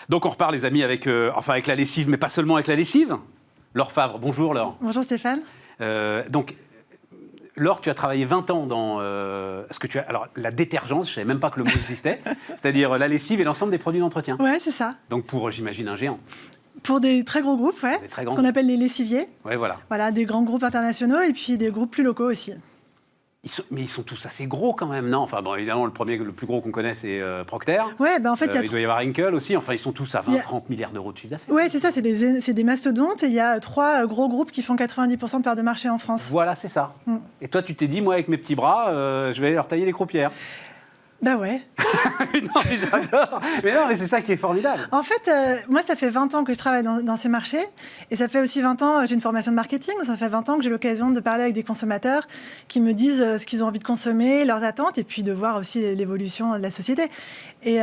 Donc on repart les amis avec la lessive, mais pas seulement avec la lessive. Laure Favre, bonjour Laure. Bonjour Stéphane. Donc Laure, tu as travaillé 20 ans dans alors la détergence, je ne savais même pas que le mot existait, c'est-à-dire la lessive et l'ensemble des produits d'entretien. Ouais, c'est ça. Donc pour, j'imagine, un géant. Pour des très gros groupes, ouais. Ce qu'on appelle les lessiviers. Ouais, voilà. Voilà, des grands groupes internationaux et puis des groupes plus locaux aussi. Mais ils sont tous assez gros quand même, non? Enfin, bon, évidemment, le plus gros qu'on connaît, c'est Procter. Ouais, en fait, il doit y avoir Henkel aussi. Enfin, ils sont tous à 20-30 milliards d'euros de chiffre d'affaires. Ouais, c'est ça, c'est des mastodontes. Il y a 3 gros groupes qui font 90% de part de marché en France. Voilà, c'est ça. Et toi, tu t'es dit, moi, avec mes petits bras, je vais aller leur tailler les croupières. Bah ouais. Non, mais j'adore. Mais non, mais c'est ça qui est formidable. En fait, moi, ça fait 20 ans que je travaille dans ces marchés. Et ça fait aussi 20 ans, j'ai une formation de marketing. Ça fait 20 ans que j'ai l'occasion de parler avec des consommateurs qui me disent ce qu'ils ont envie de consommer, leurs attentes, et puis de voir aussi l'évolution de la société. Et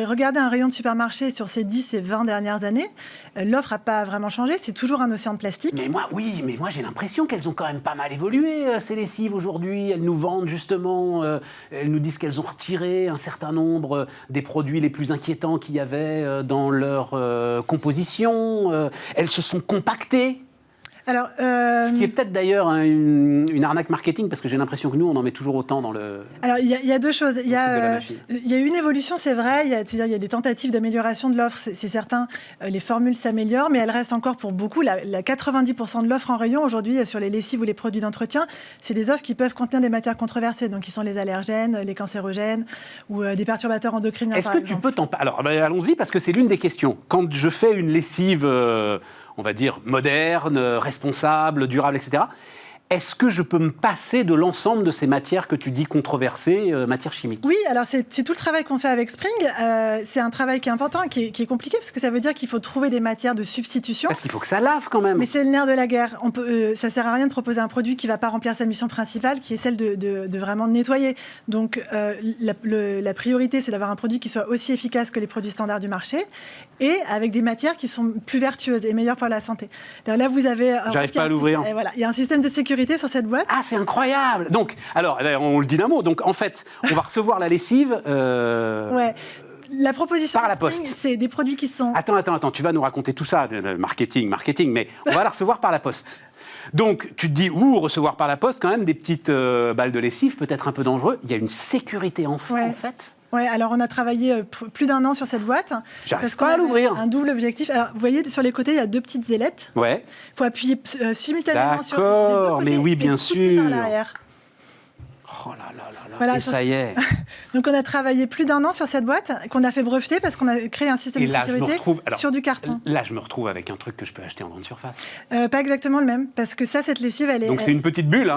regarder un rayon de supermarché sur ces 10 et 20 dernières années, l'offre n'a pas vraiment changé. C'est toujours un océan de plastique. Mais moi, j'ai l'impression qu'elles ont quand même pas mal évolué, ces lessives, aujourd'hui. Elles nous vendent, justement, elles nous disent qu'elles ont retiré un certain nombre des produits les plus inquiétants qu'il y avait dans leur composition. Elles se sont compactées. Alors, ce qui est peut-être d'ailleurs une arnaque marketing, parce que j'ai l'impression que nous, on en met toujours autant dans le... Alors, il y a deux choses. Il y a une évolution, c'est vrai. C'est-à-dire, il y a des tentatives d'amélioration de l'offre, c'est certain. Les formules s'améliorent, mais elles restent encore pour beaucoup. La 90% de l'offre en rayon, aujourd'hui, sur les lessives ou les produits d'entretien, c'est des offres qui peuvent contenir des matières controversées, donc qui sont les allergènes, les cancérogènes ou des perturbateurs endocriniens, par exemple. Est-ce que tu peux t'en parler? Alors, allons-y, parce que c'est l'une des questions. Quand je fais une lessive... on va dire, moderne, responsable, durable, etc. Est-ce que je peux me passer de l'ensemble de ces matières que tu dis controversées, matières chimiques? Oui, alors c'est tout le travail qu'on fait avec Spring. C'est un travail qui est important, qui est compliqué, parce que ça veut dire qu'il faut trouver des matières de substitution. Parce qu'il faut que ça lave quand même. Mais c'est le nerf de la guerre. Ça ne sert à rien de proposer un produit qui ne va pas remplir sa mission principale, qui est celle de vraiment nettoyer. Donc la priorité, c'est d'avoir un produit qui soit aussi efficace que les produits standards du marché, et avec des matières qui sont plus vertueuses et meilleures pour la santé. Alors là, vous avez... J'arrive pas à l'ouvrir. Voilà, il y a un système de sécurité sur cette boîte. Ah, c'est incroyable! Donc, alors, on le dit d'un mot. Donc, en fait, on va recevoir la lessive... Ouais. La proposition par la poste. C'est des produits qui sont... Attends, tu vas nous raconter tout ça, marketing, mais on va la recevoir par la poste. Donc, tu te dis, recevoir par la poste, quand même, des petites balles de lessive, peut-être un peu dangereux. Il y a une sécurité en fait. Oui, alors on a travaillé plus d'un an sur cette boîte. J'arrive pas à l'ouvrir. Un double objectif. Alors, vous voyez, sur les côtés, il y a 2 petites ailettes. Ouais. Il faut appuyer simultanément sur les 2 côtés. Mais oui, bien sûr. Par l'arrière. Oh là là là là, voilà, et ça y est. Donc on a travaillé plus d'un an sur cette boîte qu'on a fait breveter parce qu'on a créé un système de sécurité sur du carton. Là, je me retrouve avec un truc que je peux acheter en grande surface. Pas exactement le même, parce que cette lessive, elle est... Donc c'est une petite bulle,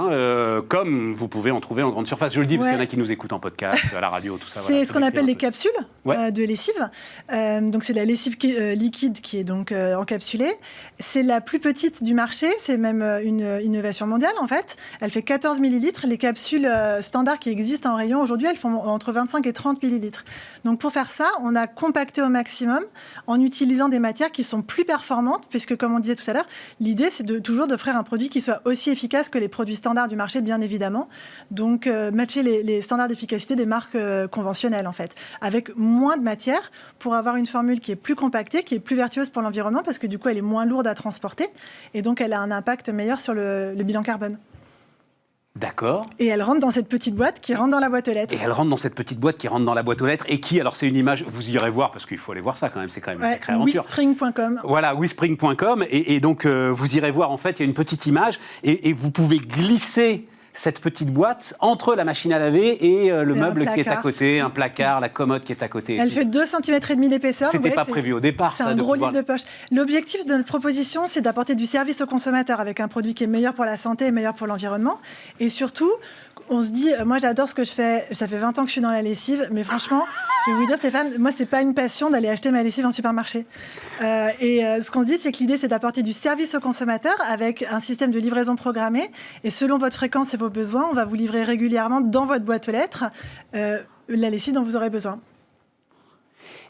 comme vous pouvez en trouver en grande surface. Je le dis parce qu'il y en a qui nous écoutent en podcast, à la radio, tout ça. C'est ce qu'on appelle les capsules de lessive. Donc c'est la lessive liquide qui est donc encapsulée. C'est la plus petite du marché, c'est même une innovation mondiale en fait. Elle fait 14 millilitres. Les capsules standards qui existent en rayon aujourd'hui, elles font entre 25 et 30 millilitres. Donc pour faire ça, on a compacté au maximum en utilisant des matières qui sont plus performantes, puisque comme on disait tout à l'heure, l'idée c'est toujours d'offrir un produit qui soit aussi efficace que les produits standards du marché, bien évidemment. Donc matcher les standards d'efficacité des marques conventionnelles en fait, avec moins de matière pour avoir une formule qui est plus compactée, qui est plus vertueuse pour l'environnement, parce que du coup elle est moins lourde à transporter et donc elle a un impact meilleur sur le bilan carbone. D'accord. Et elle rentre dans cette petite boîte qui rentre dans la boîte aux lettres. Et elle rentre dans cette petite boîte qui rentre dans la boîte aux lettres et qui, alors c'est une image, vous irez voir parce qu'il faut aller voir ça quand même, c'est quand même une sacrée aventure. Wispring.com. Voilà, wispring.com et donc vous irez voir, en fait, il y a une petite image et vous pouvez glisser cette petite boîte entre la machine à laver et le meuble qui est à côté, un placard, la commode qui est à côté. Elle fait 2,5 cm d'épaisseur. C'était pas prévu au départ. C'est un gros livre de poche. L'objectif de notre proposition, c'est d'apporter du service au consommateur avec un produit qui est meilleur pour la santé et meilleur pour l'environnement. Et surtout, on se dit, moi j'adore ce que je fais, ça fait 20 ans que je suis dans la lessive, mais franchement, je vais vous dire Stéphane, moi c'est pas une passion d'aller acheter ma lessive en supermarché. Ce qu'on se dit, c'est que l'idée c'est d'apporter du service au consommateur avec un système de livraison programmé, et selon votre fréquence et vos besoins, on va vous livrer régulièrement dans votre boîte aux lettres la lessive dont vous aurez besoin.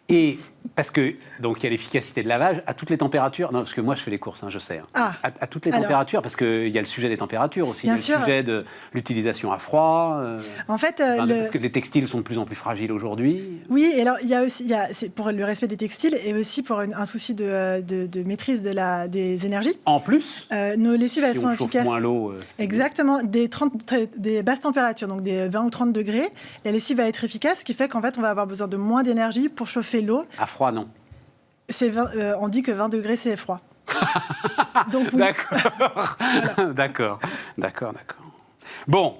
Et parce que, donc, il y a l'efficacité de lavage à toutes les températures. Non, parce que moi, je fais les courses, je sais. À toutes les températures, parce qu'il y a le sujet des températures aussi. Il y a le sujet de l'utilisation à froid. En fait, parce que les textiles sont de plus en plus fragiles aujourd'hui. Oui, et alors, il y a aussi, c'est pour le respect des textiles et aussi pour un souci de maîtrise des énergies. En plus, nos lessives, elles sont efficaces. Moins l'eau. Exactement, des basses températures, donc des 20 ou 30 degrés. La lessive va être efficace, ce qui fait qu'en fait, on va avoir besoin de moins d'énergie pour chauffer l'eau. À froid, non. On dit que 20 degrés, c'est froid. Donc, oui. D'accord. Voilà. D'accord. Bon,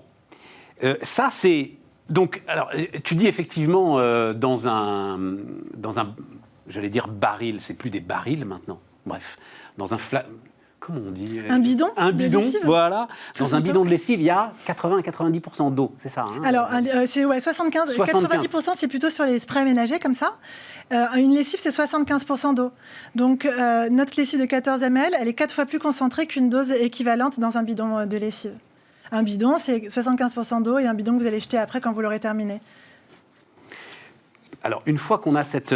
ça c'est... Donc, alors, tu dis effectivement dans un, j'allais dire baril, c'est plus des barils maintenant. Bref, dans un comment on dit? Un bidon. Un bidon, voilà. Dans un bidon de lessive, il y a 80 à 90% d'eau, c'est ça, hein? Alors, c'est 75. 90%, c'est plutôt sur les sprays ménagers, comme ça. Une lessive, c'est 75% d'eau. Donc, notre lessive de 14 ml, elle est 4 fois plus concentrée qu'une dose équivalente dans un bidon de lessive. Un bidon, c'est 75% d'eau, et un bidon que vous allez jeter après quand vous l'aurez terminé. Alors, une fois qu'on a cette...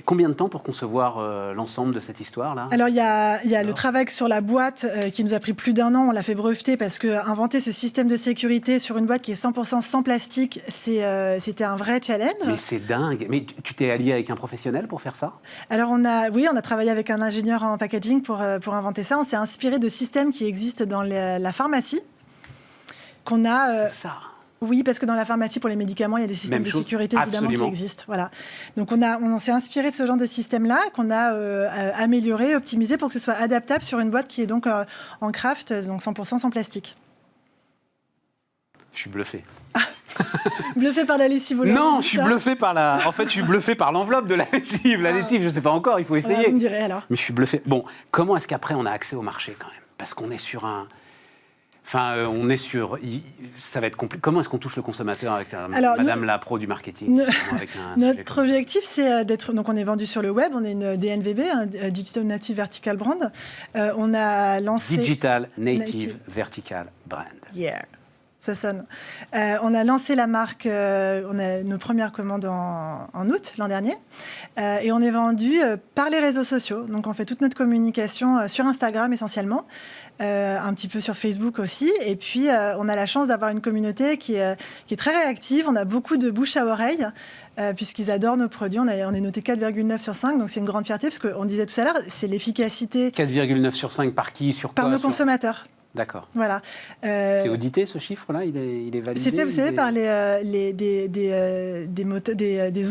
combien de temps pour concevoir l'ensemble de cette histoire-là? Alors, il y a le travail sur la boîte qui nous a pris plus d'1 an. On l'a fait breveter parce qu'inventer ce système de sécurité sur une boîte qui est 100% sans plastique, c'était un vrai challenge. Mais c'est dingue. Mais tu t'es allié avec un professionnel pour faire ça? Alors, on a travaillé avec un ingénieur en packaging pour inventer ça. On s'est inspiré de systèmes qui existent dans la pharmacie. C'est ça. Oui, parce que dans la pharmacie, pour les médicaments, il y a des systèmes de sécurité, évidemment, qui existent. Voilà. Donc, on s'est inspiré de ce genre de système-là, qu'on a amélioré, optimisé pour que ce soit adaptable sur une boîte qui est donc en craft, donc 100% sans plastique. Je suis bluffé. Bluffé par la lessive ou non, je suis bluffé par En fait, je suis bluffé par l'enveloppe de la lessive. La lessive, je ne sais pas encore, il faut essayer. Vous me direz alors. Mais je suis bluffé. Bon, comment est-ce qu'après, on a accès au marché, quand même? Parce qu'on est sur un... Enfin, on est sur... Ça va être compliqué. Comment est-ce qu'on touche le consommateur avec Madame la pro du marketing? Notre objectif, c'est d'être... Donc, on est vendu sur le web. On est une DNVB, un Digital Native Vertical Brand. On a lancé... Digital Native Vertical Brand. Yeah. Ça sonne. On a lancé la marque, on a nos premières commandes en août l'an dernier, et on est vendu par les réseaux sociaux. Donc on fait toute notre communication sur Instagram essentiellement, un petit peu sur Facebook aussi, et puis on a la chance d'avoir une communauté qui est très réactive. On a beaucoup de bouche à oreille. Puisqu'ils adorent nos produits. On est noté 4,9 sur 5, donc c'est une grande fierté, parce qu'on disait tout à l'heure, c'est l'efficacité... 4,9 sur 5 par qui? Sur quoi? Par nos consommateurs. D'accord. Voilà. C'est audité, ce chiffre-là? Il est validé? C'est fait, vous savez, par des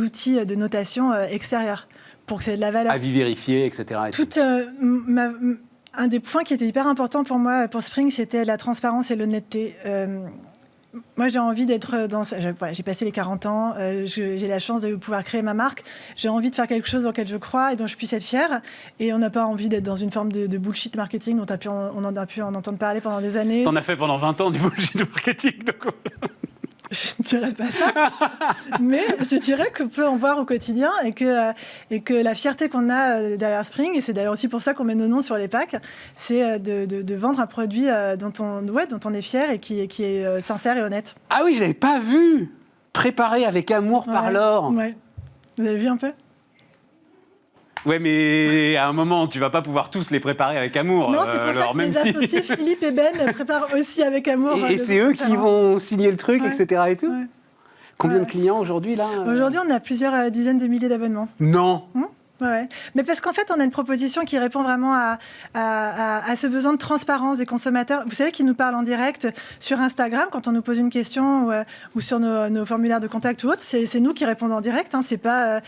outils de notation extérieurs, pour que c'est de la valeur. Avis vérifié, etc. Un des points qui était hyper important pour moi, pour Spring, c'était la transparence et l'honnêteté. Moi, j'ai envie d'être dans... Voilà, j'ai passé les 40 ans, j'ai la chance de pouvoir créer ma marque. J'ai envie de faire quelque chose dans lequel je crois et dont je puisse être fière. Et on n'a pas envie d'être dans une forme de bullshit marketing dont on en a pu en entendre parler pendant des années. T'en as fait pendant 20 ans du bullshit marketing, donc... Je ne dirais pas ça, mais je dirais qu'on peut en voir au quotidien et que la fierté qu'on a derrière Spring, et c'est d'ailleurs aussi pour ça qu'on met nos noms sur les packs, c'est de vendre un produit dont on est fier et qui est sincère et honnête. Ah oui, je ne l'avais pas vu. Préparé avec amour par Laure. Ouais. Vous avez vu un peu? Ouais, mais à un moment, tu vas pas pouvoir tous les préparer avec amour. Non, c'est pour ça que mes associés Philippe et Ben préparent aussi avec amour. Et c'est eux qui vont signer le truc, etc. Et tout. Ouais. Combien de clients aujourd'hui, là? Aujourd'hui, on a plusieurs dizaines de milliers d'abonnements. Non. Ouais. Mais parce qu'en fait, on a une proposition qui répond vraiment à ce besoin de transparence des consommateurs. Vous savez qu'ils nous parlent en direct sur Instagram quand on nous pose une question ou sur nos formulaires de contact ou autre. C'est nous qui répondons en direct. Hein. C'est pas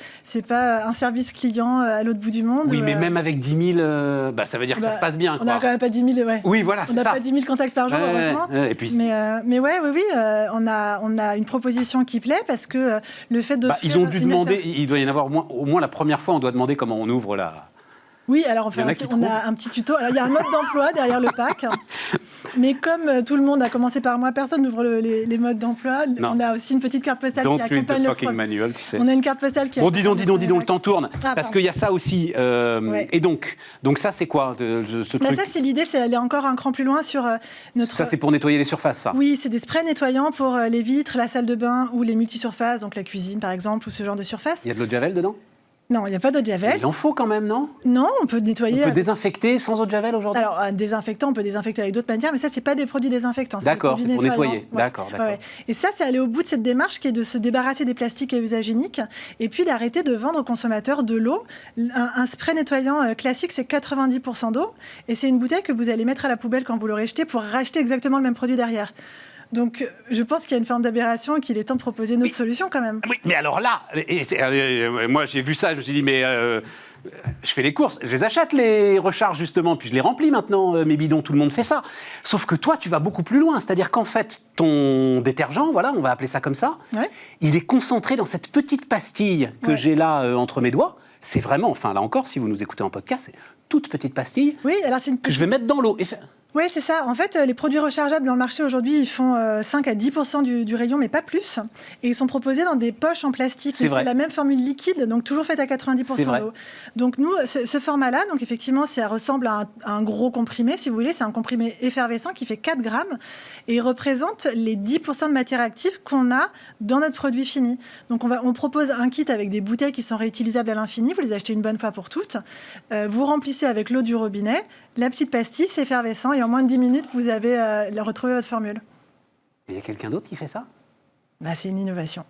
un service client à l'autre bout du monde. Oui, mais même avec 10 000, ça veut dire que ça se passe bien. On n'a quand même pas 10 000. Ouais. Oui, voilà, on n'a pas 10 000 contacts par jour, heureusement. Et puis... Mais oui, on a une proposition qui plaît parce que le fait de. Ils ont dû demander. Il doit y en avoir au moins la première fois. On doit demander comment on ouvre là. Oui, alors on a un petit tuto. Alors, il y a un mode d'emploi derrière le pack. Mais comme tout le monde a commencé par moi, personne n'ouvre les modes d'emploi. Non. On a aussi une petite carte postale qui accompagne le produit. Manual, tu sais. On a une carte postale qui... Bon, dis donc, le temps tourne. Parce qu'il y a ça aussi. Ouais. Et donc ça, c'est quoi ce truc? Ça, c'est l'idée, c'est aller encore un cran plus loin sur notre... Ça, c'est pour nettoyer les surfaces, ça? Oui, c'est des sprays nettoyants pour les vitres, la salle de bain ou les multisurfaces, donc la cuisine, par exemple, ou ce genre de surface. Il y a de l'eau de javel dedans? Non, il n'y a pas d'eau de Javel. Il en faut quand même, non? Non, on peut nettoyer. On peut désinfecter sans eau de Javel aujourd'hui? Alors, un désinfectant, on peut désinfecter avec d'autres manières, mais ça, c'est pas des produits désinfectants. D'accord, c'est pour nettoyer. Ouais. D'accord. Ouais. Et ça, c'est aller au bout de cette démarche qui est de se débarrasser des plastiques à usage unique et puis d'arrêter de vendre aux consommateurs de l'eau. Un spray nettoyant classique, c'est 90% d'eau et c'est une bouteille que vous allez mettre à la poubelle quand vous l'aurez jetée pour racheter exactement le même produit derrière. Donc, je pense qu'il y a une forme d'aberration et qu'il est temps de proposer notre solution quand même. Oui, mais alors là, moi j'ai vu ça, je me suis dit, mais je fais les courses, je les achète les recharges justement, puis je les remplis maintenant, mes bidons, tout le monde fait ça. Sauf que toi, tu vas beaucoup plus loin, c'est-à-dire qu'en fait, ton détergent, voilà, on va appeler ça comme ça, il est concentré dans cette petite pastille que j'ai là entre mes doigts. C'est vraiment, enfin là encore, si vous nous écoutez en podcast, c'est toute petite pastille que je vais mettre dans l'eau. Oui, c'est ça. En fait, les produits rechargeables dans le marché aujourd'hui, ils font 5 à 10% du rayon, mais pas plus. Et ils sont proposés dans des poches en plastique. C'est la même formule liquide, donc toujours faite à 90% d'eau. Donc nous, ce format-là, donc effectivement, ça ressemble à un gros comprimé, si vous voulez. C'est un comprimé effervescent qui fait 4 grammes et il représente les 10% de matière active qu'on a dans notre produit fini. Donc on propose un kit avec des bouteilles qui sont réutilisables à l'infini. Vous les achetez une bonne fois pour toutes. Vous remplissez avec l'eau du robinet. La petite pastille, c'est effervescent et en moins de 10 minutes, vous avez retrouvé votre formule. Il y a quelqu'un d'autre qui fait ça? C'est une innovation.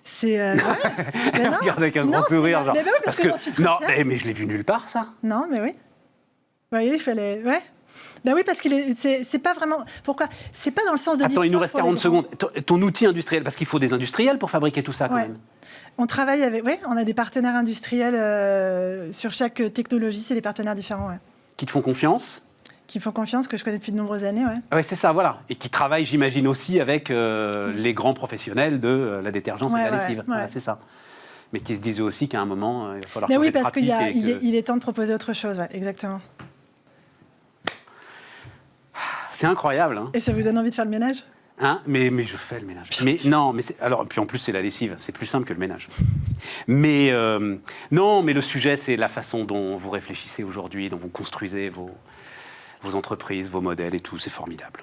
C'est regarde avec un grand sourire, genre. Mais oui, parce que j'en suis très fière. Mais je l'ai vu nulle part, ça. Non, mais oui. Oui, il fallait. Ouais. Oui, parce que c'est pas vraiment. Pourquoi? C'est pas dans le sens de. Attends, il nous reste 40 secondes. Ton outil industriel, parce qu'il faut des industriels pour fabriquer tout ça, quand même. On travaille avec. Oui, on a des partenaires industriels sur chaque technologie. C'est des partenaires différents. Ouais. Qui te font confiance? Qui font confiance, que je connais depuis de nombreuses années, Oui, c'est ça, voilà. Et qui travaillent, j'imagine, aussi avec les grands professionnels de la détergence et de la lessive. Voilà, c'est ça. Mais qui se disent aussi qu'à un moment, il va falloir changer de pratique. Mais oui, parce qu'il est temps de proposer autre chose, exactement. C'est incroyable. Hein. Et ça vous donne envie de faire le ménage? Mais je fais le ménage. Puis en plus, c'est la lessive. C'est plus simple que le ménage. Mais non, mais le sujet, c'est la façon dont vous réfléchissez aujourd'hui, dont vous construisez vos entreprises, vos modèles et tout. C'est formidable.